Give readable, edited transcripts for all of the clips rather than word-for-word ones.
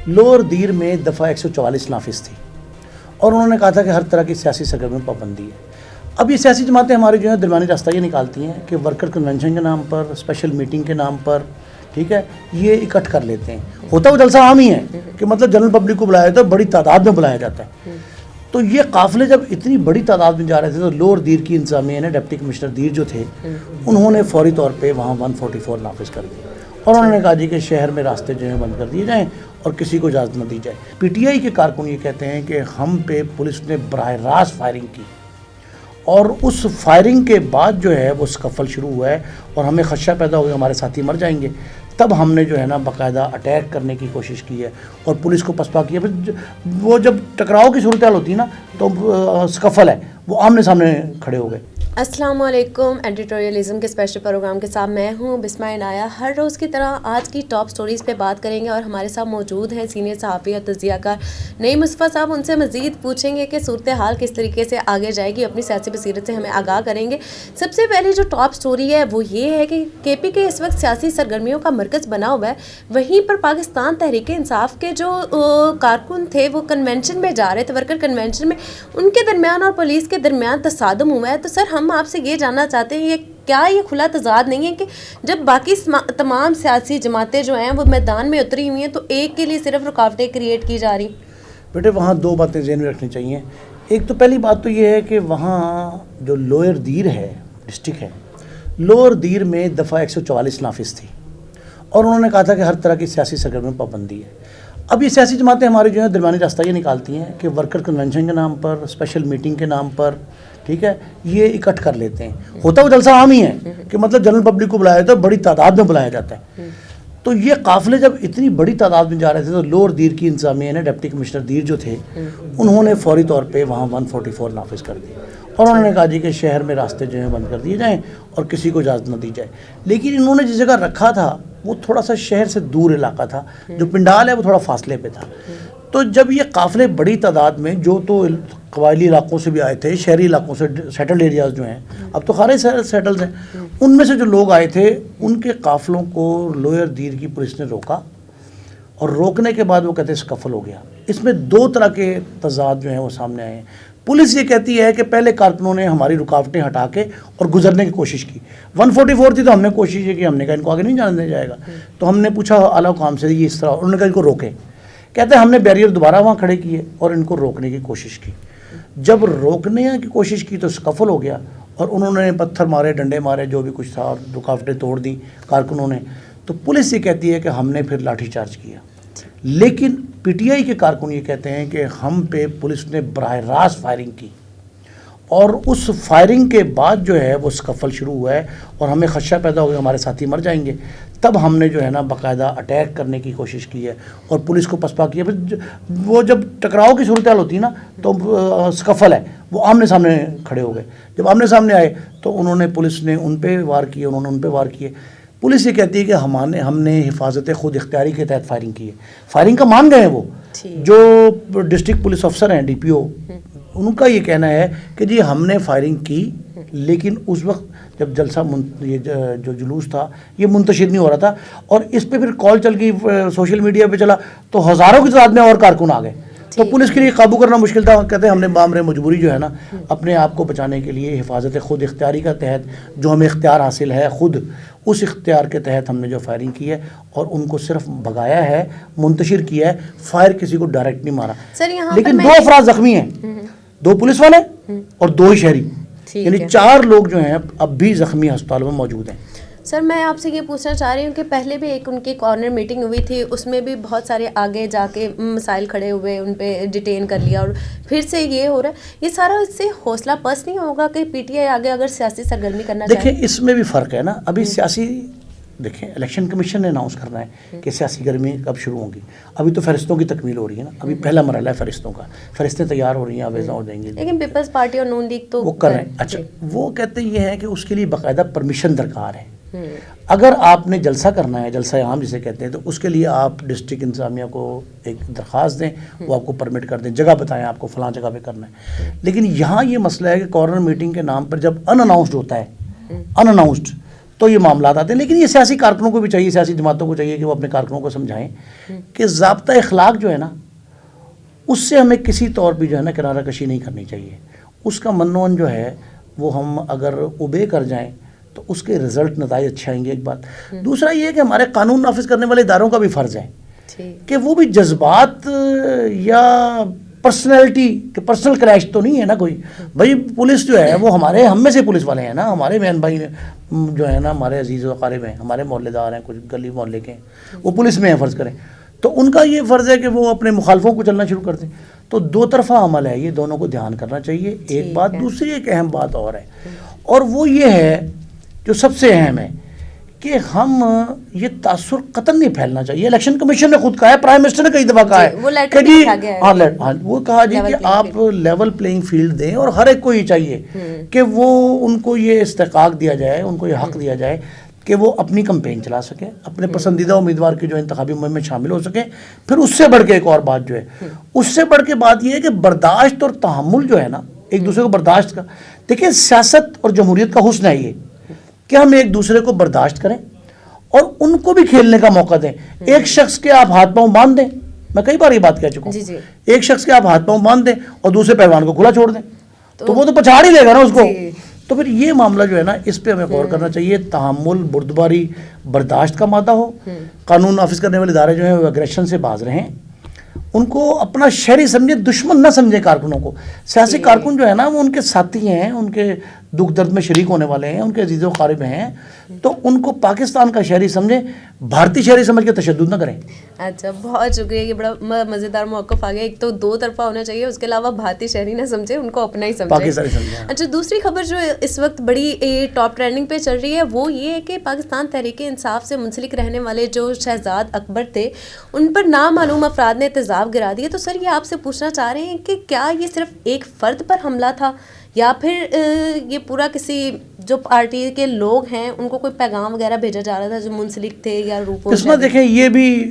Lower دیر میں دفعہ 144 نافذ تھی اور انہوں نے کہا تھا کہ ہر طرح کی سیاسی سرگرمیوں پر پابندی ہے۔ اب یہ سیاسی جماعتیں ہماری جو ہیں درمیانی راستہ یہ نکالتی ہیں کہ ورکر کنونشن کے نام پر، اسپیشل میٹنگ کے نام پر، ٹھیک ہے، یہ اکٹھ کر لیتے ہیں۔ ہوتا وہ جلسہ عام ہی ہے کہ مطلب جنرل پبلک کو بلایا جاتا ہے، بڑی تعداد میں بلایا جاتا ہے۔ تو یہ قافلے جب اتنی بڑی تعداد میں جا رہے تھے تو لوور دیر کی انتظامیہ نے، ڈپٹی کمشنر دیر جو تھے، انہوں نے فوری طور پہ وہاں 144 نافذ کر دی اور انہوں نے کہا جی کہ شہر میں راستے جو ہیں بند کر دیے جائیں اور کسی کو اجازت نہ دی جائے۔ پی ٹی آئی کے کارکن یہ کہتے ہیں کہ ہم پہ پولیس نے براہ راست فائرنگ کی اور اس فائرنگ کے بعد جو ہے وہ سکفل شروع ہوا ہے اور ہمیں خدشہ پیدا ہو گیا ہمارے ساتھی مر جائیں گے۔ تب ہم نے جو ہے نا باقاعدہ اٹیک کرنے کی کوشش کی ہے اور پولیس کو پسپا کیا۔ وہ جب ٹکراؤ کی صورتحال ہوتی ہے نا تو سکفل ہے، وہ آمنے سامنے کھڑے ہو گئے۔ السلام علیکم، ایڈیٹوریلزم کے اسپیشل پروگرام کے ساتھ میں ہوں بسمہ عنایہ۔ ہر روز کی طرح آج کی ٹاپ سٹوریز پہ بات کریں گے اور ہمارے ساتھ موجود ہیں سینئر صحافی اور تجزیہ کار نعیم مصطفیٰ صاحب۔ ان سے مزید پوچھیں گے کہ صورتحال کس طریقے سے آگے جائے گی، اپنی سیاسی بصیرت سے ہمیں آگاہ کریں گے۔ سب سے پہلے جو ٹاپ سٹوری ہے وہ یہ ہے کہ کے پی کے اس وقت سیاسی سرگرمیوں کا مرکز بنا ہوا ہے، وہیں پر پاکستان تحریک انصاف کے جو کارکن تھے وہ کنونشن میں جا رہے تھے، ورکر کنونشن میں، ان کے درمیان اور پولیس کے درمیان تصادم ہوا ہے۔ تو سر ہم آپ سے یہ جاننا چاہتے ہیں کیا یہ کھلا تضاد نہیں ہے کہ جب باقی تمام سیاسی جماعتیں جو ہیں وہ میدان میں اتری ہوئی ہیں تو ایک کے لیے صرف رکاوٹیں کریٹ کی جا رہی؟ بیٹے وہاں دو باتیں ذہن میں رکھنی چاہیے۔ ایک تو پہلی بات تو یہ ہے کہ وہاں جو لوئر دیر ہے ڈسٹرکٹ ہے، لوور دیر میں دفعہ 144 نافذ تھی اور انہوں نے کہا تھا کہ ہر طرح کی سیاسی سرگرمیوں پر پابندی ہے۔ اب یہ سیاسی جماعتیں ہماری جو ہیں درمیانی راستہ یہ نکالتی ہیں کہ ورکر کنونشن کے نام پر، اسپیشل میٹنگ کے نام پر، ٹھیک ہے، یہ اکٹھ کر لیتے ہیں۔ ہوتا وہ جلسہ عام ہی ہے کہ مطلب جنرل پبلک کو بلایا جاتا ہے، بڑی تعداد میں بلایا جاتا ہے۔ تو یہ قافلے جب اتنی بڑی تعداد میں جا رہے تھے تو لوور دیر کی انتظامیہ نے، ڈپٹی کمشنر دیر جو تھے، انہوں نے فوری طور پہ وہاں 144 نافذ کر دی اور انہوں نے کہا جی کہ شہر میں راستے جو ہیں بند کر دیے جائیں اور کسی کو اجازت نہ دی جائے۔ لیکن انہوں نے جس جگہ رکھا تھا وہ تھوڑا سا شہر سے دور علاقہ تھا، جو پنڈال ہے وہ تھوڑا فاصلے پہ تھا۔ تو جب یہ قافلے بڑی تعداد میں جو تو قبائلی علاقوں سے بھی آئے تھے، شہری علاقوں سے، سیٹلڈ ایریاز جو ہیں، اب تو خارج سیٹلز ہیں، ان میں سے جو لوگ آئے تھے ان کے قافلوں کو لوئر دیر کی پولیس نے روکا اور روکنے کے بعد وہ کہتے ہیں سکفل ہو گیا۔ اس میں دو طرح کے تضاد جو ہیں وہ سامنے آئے ہیں۔ پولیس یہ کہتی ہے کہ پہلے کارکنوں نے ہماری رکاوٹیں ہٹا کے اور گزرنے کی کوشش کی، 144 تھی تو ہم نے کوشش یہ کی، ہم نے کہا ان کو آگے نہیں جانے دیا جائے گا۔ تو ہم نے پوچھا اعلیٰ حکام سے یہ اس طرح، انہوں نے کہا ان کو روکے۔ کہتے ہیں ہم نے بیریئر دوبارہ وہاں کھڑے کیے اور ان کو روکنے کی کوشش کی۔ جب روکنے کی کوشش کی تو سکفل ہو گیا اور انہوں نے پتھر مارے، ڈنڈے مارے، جو بھی کچھ تھا، اور رکاوٹیں توڑ دیں کارکنوں نے۔ تو پولیس یہ کہتی ہے کہ ہم نے پھر لاٹھی چارج کیا، لیکن پی ٹی آئی کے کارکن یہ کہتے ہیں کہ ہم پہ پولیس نے براہ راست فائرنگ کی اور اس فائرنگ کے بعد جو ہے وہ سکفل شروع ہوا ہے اور ہمیں خدشہ پیدا ہو گیا ہمارے ساتھی مر جائیں گے۔ تب ہم نے جو ہے نا باقاعدہ اٹیک کرنے کی کوشش کی ہے اور پولیس کو پسپا کیا۔ وہ جب ٹکراؤ کی صورتحال ہوتی ہے نا تو سکفل ہے، وہ آمنے سامنے کھڑے ہو گئے۔ جب آمنے سامنے آئے تو انہوں نے، پولیس نے ان پہ وار کیے، انہوں نے ان پہ وار کیے۔ پولیس یہ کہتی ہے کہ ہم نے حفاظت خود اختیاری کے تحت فائرنگ کی ہے۔ فائرنگ کا مان گئے ہیں وہ جو ڈسٹرکٹ پولیس افسر ہیں، ڈی پی او، ان کا یہ کہنا ہے کہ جی ہم نے فائرنگ کی، لیکن اس وقت جب جلسہ یہ جو جلوس تھا یہ منتشر نہیں ہو رہا تھا اور اس پہ پھر کال چل گئی، سوشل میڈیا پہ چلا تو ہزاروں کی تعداد میں اور کارکن آ گئے، تو پولیس کے لیے قابو کرنا مشکل تھا۔ کہتے ہیں ہم نے بامر مجبوری جو ہے نا اپنے آپ کو بچانے کے لیے حفاظت خود اختیاری کا تحت جو ہمیں اختیار حاصل ہے خود، اس اختیار کے تحت ہم نے جو فائرنگ کی ہے اور ان کو صرف بھگایا ہے، منتشر کیا ہے، فائر کسی کو ڈائریکٹ نہیں مارا۔ لیکن 2 افراد زخمی ہیں، 2 پولیس والے اور 2 ہی شہری، یعنی 4 لوگ جو ہیں اب بھی زخمی ہسپتالوں میں موجود ہیں۔ سر میں آپ سے یہ پوچھنا چاہ رہی ہوں کہ پہلے بھی ایک ان کی کارنر میٹنگ ہوئی تھی، اس میں بھی بہت سارے آگے جا کے مسائل کھڑے ہوئے، ان پہ ڈیٹین کر لیا اور پھر سے یہ ہو رہا ہے۔ یہ سارا اس سے حوصلہ پست نہیں ہوگا کہ پی ٹی آئی آگے اگر سیاسی سرگرمی کرنا چاہے؟ دیکھیں اس میں بھی فرق ہے نا، ابھی سیاسی، دیکھیں الیکشن کمیشن نے اناؤنس کرنا ہے کہ سیاسی گرمی کب شروع ہوگی، ابھی تو فہرستوں کی تکمیل ہو رہی ہے نا، ابھی پہلا مرحلہ ہے فہرستوں کا، فہرستیں تیار ہو رہی ہیں، آویزاں ہو جائیں گی، لیکن پیپلز پارٹی اور نون لیگ تو وہ کر رہے ہیں۔ اچھا وہ کہتے یہ ہیں کہ اس کے لیے باقاعدہ پرمیشن درکار ہے۔ اگر آپ نے جلسہ کرنا ہے، جلسہ عام جسے کہتے ہیں، تو اس کے لیے آپ ڈسٹرکٹ انتظامیہ کو ایک درخواست دیں، وہ آپ کو پرمٹ کر دیں، جگہ بتائیں آپ کو فلاں جگہ پہ کرنا ہے۔ لیکن یہاں یہ مسئلہ ہے کہ کارنر میٹنگ کے نام پر جب ان اناؤنسڈ ہوتا ہے، ان اناؤنسڈ، تو یہ معاملات آتے ہیں. لیکن یہ سیاسی کارکنوں کو بھی چاہیے, سیاسی جماعتوں کو چاہیے کہ وہ اپنے کارکنوں کو سمجھائیں کہ ضابطہ اخلاق جو ہے نا, اس سے ہمیں کسی طور پہ جو ہے نا کنارہ کشی نہیں کرنی چاہیے. اس کا منون جو ہے وہ ہم اگر اوبے کر جائیں تو اس کے رزلٹ نتائج اچھے آئیں گے, ایک بات. دوسرا یہ ہے کہ ہمارے قانون نافذ کرنے والے اداروں کا بھی فرض ہے کہ وہ بھی جذبات یا پرسنالٹی کہ پرسنل کریش تو نہیں ہے نا کوئی. بھائی پولیس جو ہے وہ ہم میں سے پولیس والے ہیں نا, ہمارے بہن بھائی جو ہے نا, ہمارے عزیز و اقارب ہیں, ہمارے محلے دار ہیں, کچھ گلی محلے کے ہیں, وہ پولیس میں ہیں فرض کریں, تو ان کا یہ فرض ہے کہ وہ اپنے مخالفوں کو چلنا شروع کر دیں. تو دو طرفہ عمل ہے, یہ دونوں کو دھیان کرنا چاہیے. ایک بات. دوسری ایک اہم بات اور ہے, اور وہ یہ ہے جو سب سے اہم ہے کہ ہم یہ تاثر قطعاً نہیں پھیلنا چاہیے. الیکشن کمیشن نے خود کہا ہے, پرائم منسٹر نے کئی دفعہ کہا ہے کہ جی وہ کہا جی کہ آپ لیول پلینگ فیلڈ دیں, اور ہر ایک کو یہ چاہیے کہ وہ ان کو یہ استحقاق دیا جائے, ان کو یہ حق دیا جائے کہ وہ اپنی کمپین چلا سکیں, اپنے پسندیدہ امیدوار کی جو انتخابی مہم میں شامل ہو سکیں. پھر اس سے بڑھ کے ایک اور بات جو ہے, اس سے بڑھ کے بات یہ ہے کہ برداشت اور تحمل جو ہے نا, ایک دوسرے کو برداشت کا. دیکھیں سیاست اور جمہوریت کا حسن ہے یہ کہ ہم ایک دوسرے کو برداشت کریں اور ان کو بھی کھیلنے کا موقع دیں. ایک شخص کے آپ ہاتھ پاؤں باندھ دیں, میں کئی بار یہ بات کہہ چکا ہوں, ایک شخص کے آپ ہاتھ پاؤں باندھ دیں اور دوسرے پہلوان کو کھلا چھوڑ دیں تو وہ تو پچھاڑ ہی لے گا نا اس کو. تو پھر یہ معاملہ جو ہے نا, اس پہ ہمیں غور کرنا چاہیے. تحمل, بردباری, برداشت کا مادہ ہو. قانون نافذ کرنے والے ادارے جو ہیں وہ اگریشن سے باز رہیں, ان کو اپنا شہری سمجھے, دشمن نہ سمجھے کارکنوں کو. سیاسی کارکن جو ہے نا وہ ان کے ساتھی ہیں, ان کے دکھ درد میں شریک ہونے والے ہیں, ان کے عزیز و اقارب ہیں, تو ان کو پاکستان کا شہری سمجھیں, بھارتی شہری سمجھ کے تشدد نہ کریں. اچھا, بہت شکریہ, یہ بڑا مزیدار موقف آ گیا. ایک تو دو طرفہ ہونا چاہیے, اس کے علاوہ بھارتی شہری نہ سمجھے, ان کو اپنا ہی سمجھے. اچھا, دوسری خبر جو اس وقت بڑی ٹاپ ٹرینڈنگ پہ چل رہی ہے وہ یہ ہے کہ پاکستان تحریک انصاف سے منسلک رہنے والے جو شہزاد اکبر تھے, ان پر نامعلوم افراد نے تیزاب گرا دیا. تو سر یہ آپ سے پوچھنا چاہ رہے ہیں کہ کیا یہ صرف ایک فرد پر حملہ تھا یا پھر یہ پورا کسی جو پارٹی کے لوگ ہیں ان کو کوئی پیغام وغیرہ بھیجا جا رہا تھا جو منسلک تھے یا روپو؟ اس میں دیکھیں یہ بھی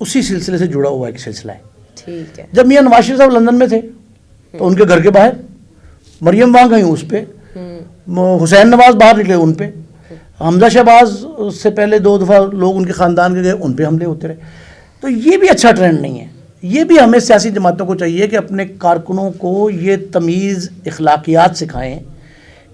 اسی سلسلے سے جڑا ہوا ایک سلسلہ ہے. ٹھیک ہے. جب میاں نواز شریف صاحب لندن میں تھے تو ان کے گھر کے باہر مریم وہاں گئی, اس پہ حسین نواز باہر نکلے, ان پہ حمزہ شہباز سے پہلے 2 دفعہ لوگ ان کے خاندان کے گئے, ان پہ حملے ہوتے رہے. تو یہ بھی اچھا ٹرینڈ نہیں ہے. یہ بھی ہمیں سیاسی جماعتوں کو چاہیے کہ اپنے کارکنوں کو یہ تمیز اخلاقیات سکھائیں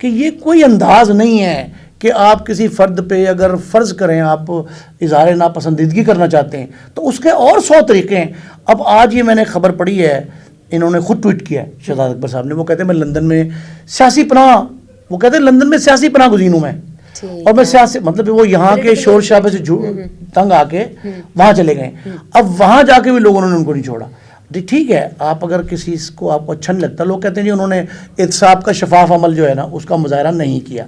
کہ یہ کوئی انداز نہیں ہے کہ آپ کسی فرد پہ اگر فرض کریں آپ اظہار ناپسندیدگی کرنا چاہتے ہیں تو اس کے اور 100 طریقے ہیں. اب آج یہ میں نے خبر پڑھی ہے, انہوں نے خود ٹویٹ کیا ہے شہزاد اکبر صاحب نے, وہ کہتے ہیں میں لندن میں سیاسی پناہ, وہ کہتے ہیں لندن میں سیاسی پناہ گزین ہوں میں, اور میں سیاسی مطلب وہ یہاں کے شور شرابے سے تنگ آ کے وہاں چلے گئے. اب وہاں جا کے بھی لوگوں نے ان کو نہیں چھوڑا. ٹھیک ہے, آپ اگر کسی کو آپ کو اچھا نہیں لگتا, لوگ کہتے ہیں جی انہوں نے احتساب کا شفاف عمل جو ہے نا اس کا مظاہرہ نہیں کیا.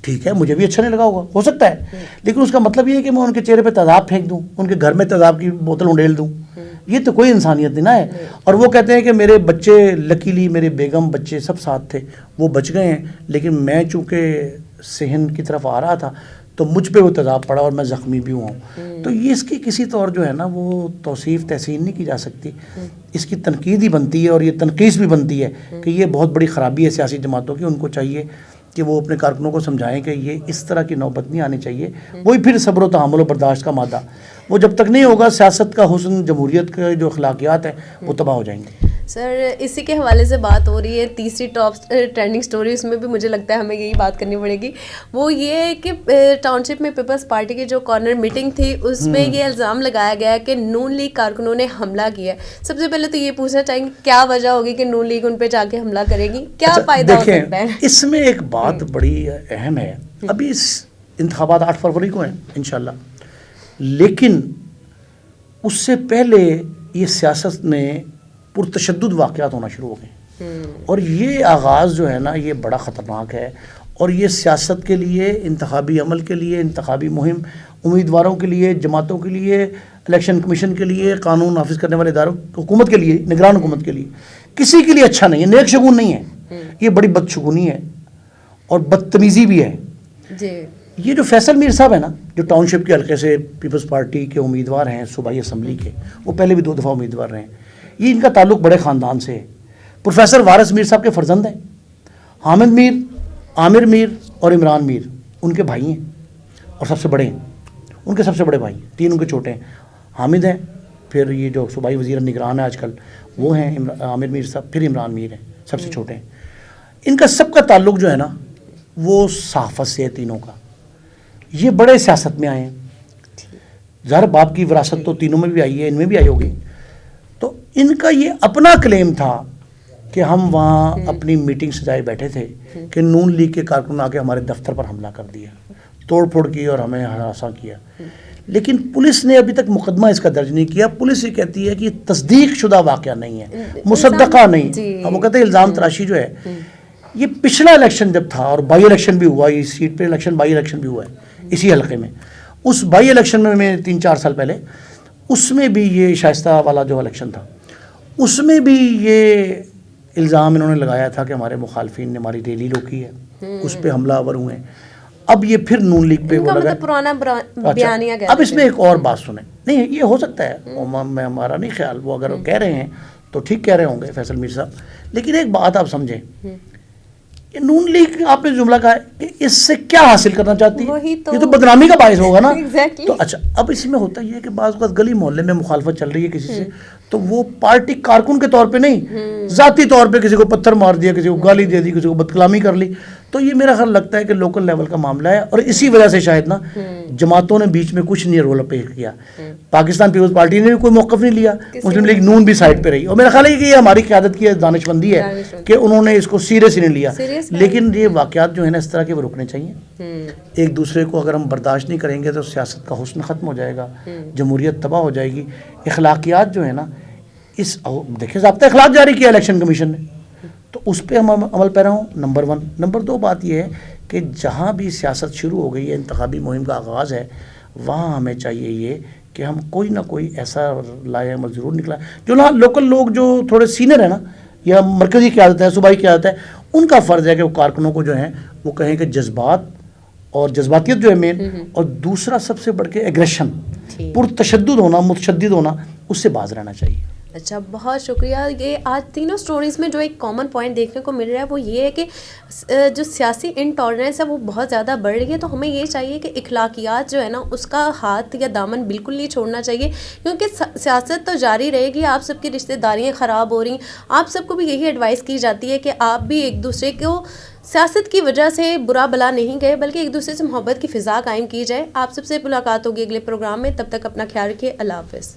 ٹھیک ہے, مجھے بھی اچھا نہیں لگا ہوگا, ہو سکتا ہے, لیکن اس کا مطلب یہ ہے کہ میں ان کے چہرے پہ تیزاب پھینک دوں, ان کے گھر میں تیزاب کی بوتل انڈیل دوں, یہ تو کوئی انسانیت نہیں نا ہے. اور وہ کہتے ہیں کہ میرے بچے لکیلی, میرے بیگم بچے سب ساتھ تھے, وہ بچ گئے ہیں, لیکن میں چونکہ صحن کی طرف آ رہا تھا تو مجھ پہ وہ تیزاب پڑا اور میں زخمی بھی ہوا ہوں. تو یہ اس کی کسی طور جو ہے نا وہ توصیف تحسین نہیں کی جا سکتی, اس کی تنقید ہی بنتی ہے اور یہ تنقیص بھی بنتی ہے کہ یہ بہت بڑی خرابی ہے سیاسی جماعتوں کی. ان کو چاہیے کہ وہ اپنے کارکنوں کو سمجھائیں کہ یہ اس طرح کی نوبت نہیں آنی چاہیے. وہی پھر صبر و تحمل و برداشت کا مادہ, وہ جب تک نہیں ہوگا سیاست کا حسن, جمہوریت کے جو اخلاقیات ہیں وہ تباہ ہو جائیں گے. سر اسی کے حوالے سے بات ہو رہی ہے, تیسری ٹاپ ٹرینڈنگ سٹوری, اس میں بھی مجھے لگتا ہے ہمیں یہی بات کرنی پڑے گی. وہ یہ ہے کہ ٹاؤن شپ میں پیپلز پارٹی کی جو کارنر میٹنگ تھی اس میں یہ الزام لگایا گیا کہ نون لیگ کارکنوں نے حملہ کیا. سب سے پہلے تو یہ پوچھنا چاہیں گے کیا وجہ ہوگی کہ نون لیگ ان پہ جا کے حملہ کرے گی, کیا فائدہ ہو سکتا ہے؟ اس میں ایک بات بڑی اہم ہے. ابھی اس انتخابات 8 فروری کو ہیں انشاءاللہ, لیکن اس سے پہلے یہ سیاست میں پرتشدد واقعات ہونا شروع ہو گئے, اور یہ آغاز جو ہے نا یہ بڑا خطرناک ہے. اور یہ سیاست کے لیے, انتخابی عمل کے لیے, انتخابی مہم, امیدواروں کے لیے, جماعتوں کے لیے, الیکشن کمیشن کے لیے, قانون نافذ کرنے والے اداروں, حکومت کے لیے, نگران حکومت کے لیے, کسی کے لیے اچھا نہیں ہے, نیک شگون نہیں ہے. یہ بڑی بدشگونی ہے اور بدتمیزی بھی ہے. یہ جو فیصل میر صاحب ہیں نا, جو ٹاؤن شپ کے حلقے سے پیپلز پارٹی کے امیدوار ہیں صوبائی اسمبلی کے, وہ پہلے بھی 2 دفعہ امیدوار رہے ہیں. یہ ان کا تعلق بڑے خاندان سے ہے. پروفیسر وارث میر صاحب کے فرزند ہیں, حامد میر, عامر میر اور عمران میر ان کے بھائی ہیں. اور سب سے بڑے ہیں ان کے سب سے بڑے بھائی, 3 ان کے چھوٹے ہیں, حامد ہیں, پھر یہ جو صوبائی وزیر نگران ہے آج کل وہ ہیں عامر میر صاحب, پھر عمران میر ہیں, سب سے چھوٹے ہیں. ان کا سب کا تعلق جو ہے نا وہ صحافت سے ہے تینوں کا. یہ بڑے سیاست میں آئے ہیں, ظاہر باپ کی وراثت تو تینوں میں بھی آئی ہے, ان میں بھی آئی ہوگی. تو ان کا یہ اپنا کلیم تھا کہ ہم وہاں اپنی میٹنگ سجائے بیٹھے تھے کہ نون لیگ کے کارکن آ کے ہمارے دفتر پر حملہ کر دیا, توڑ پھوڑ کی اور ہمیں ہراساں کیا. لیکن پولیس نے ابھی تک مقدمہ اس کا درج نہیں کیا. پولیس یہ کہتی ہے کہ یہ تصدیق شدہ واقعہ نہیں ہے, مصدقہ نہیں. اب وہ کہتے ہیں الزام تراشی جو ہے یہ پچھلا الیکشن جب تھا اور بائی الیکشن بھی ہوا, اس سیٹ پہ الیکشن بائی الیکشن بھی ہوا ہے اسی حلقے میں, اس بائی الیکشن میں 3-4 سال پہلے اس میں بھی یہ شائستہ والا جو الیکشن تھا اس میں بھی یہ الزام انہوں نے لگایا تھا کہ ہمارے مخالفین نے ہماری ریلی روکی ہے, اس پہ حملہ آور ہوئے ہیں. اب یہ پھر نون لیگ پہ وہ لگا. اب اس میں ایک اور بات سنیں, نہیں یہ ہو سکتا ہے, میں ہمارا نہیں خیال, وہ اگر کہہ رہے ہیں تو ٹھیک کہہ رہے ہوں گے فیصل میر صاحب, لیکن ایک بات آپ سمجھیں, یہ نون لیگ آپ نے جملہ کہا ہے کہ اس سے کیا حاصل کرنا چاہتی ہے, یہ تو بدنامی کا باعث ہوگا نا. تو اچھا اب اس میں ہوتا یہ ہے کہ بعض اوقات گلی محلے میں مخالفت چل رہی ہے کسی سے, تو وہ پارٹی کارکن کے طور پہ نہیں, ذاتی طور پہ کسی کو پتھر مار دیا, کسی کو گالی دے دی, کسی کو بدکلامی کر لی, تو یہ میرا خیال لگتا ہے کہ لوکل لیول کا معاملہ ہے. اور اسی وجہ سے شاید نا جماعتوں نے بیچ میں کچھ نہیں رول پیش کیا. پاکستان پیپلز پارٹی نے بھی کوئی موقف نہیں لیا, مسلم لیگ نون بھی سائڈ پہ رہی, اور میرا خیال ہے کہ یہ ہماری قیادت کی دانش مندی ہے کہ انہوں نے اس کو سیریس نہیں لیا. لیکن یہ واقعات جو ہے نا اس طرح کے وہ رکنے چاہیے. ایک دوسرے کو اگر ہم برداشت نہیں کریں گے تو سیاست کا حسن ختم ہو جائے گا, جمہوریت تباہ ہو جائے گی. اخلاقیات جو ہے نا اس دیکھیں ضابطہ اخلاق جاری کیا الیکشن کمیشن نے, تو اس پہ ہم عمل پیرا ہوں, نمبر 1. نمبر 2 بات یہ ہے کہ جہاں بھی سیاست شروع ہو گئی ہے, انتخابی مہم کا آغاز ہے, وہاں ہمیں چاہیے یہ کہ ہم کوئی نہ کوئی ایسا لائے عمل ضرور نکلا جو نا لوکل لوگ جو تھوڑے سینئر ہیں نا یا مرکزی قیادت ہے, صوبائی قیادت ہے, ان کا فرض ہے کہ وہ کارکنوں کو جو ہیں وہ کہیں کہ جذبات اور جذباتیت جو ہے مین, اور دوسرا سب سے بڑھ کے ایگریشن, پرتشدد ہونا, متشدد ہونا, اس سے باز رہنا چاہیے. اچھا بہت شکریہ. یہ آج تینوں سٹوریز میں جو ایک کامن پوائنٹ دیکھنے کو مل رہا ہے وہ یہ ہے کہ جو سیاسی انٹالرنس ہے وہ بہت زیادہ بڑھ رہی ہے. تو ہمیں یہ چاہیے کہ اخلاقیات جو ہے نا اس کا ہاتھ یا دامن بالکل نہیں چھوڑنا چاہیے, کیونکہ سیاست تو جاری رہے گی. آپ سب کی رشتہ داریاں خراب ہو رہی ہیں, آپ سب کو بھی یہی ایڈوائس کی جاتی ہے کہ آپ بھی ایک دوسرے کو سیاست کی وجہ سے برا بلا نہیں گئے, بلکہ ایک دوسرے سے محبت کی فضا قائم کی جائے. آپ سب سے ملاقات ہوگی اگلے پروگرام میں, تب تک اپنا خیال رکھیے. اللہ حافظ.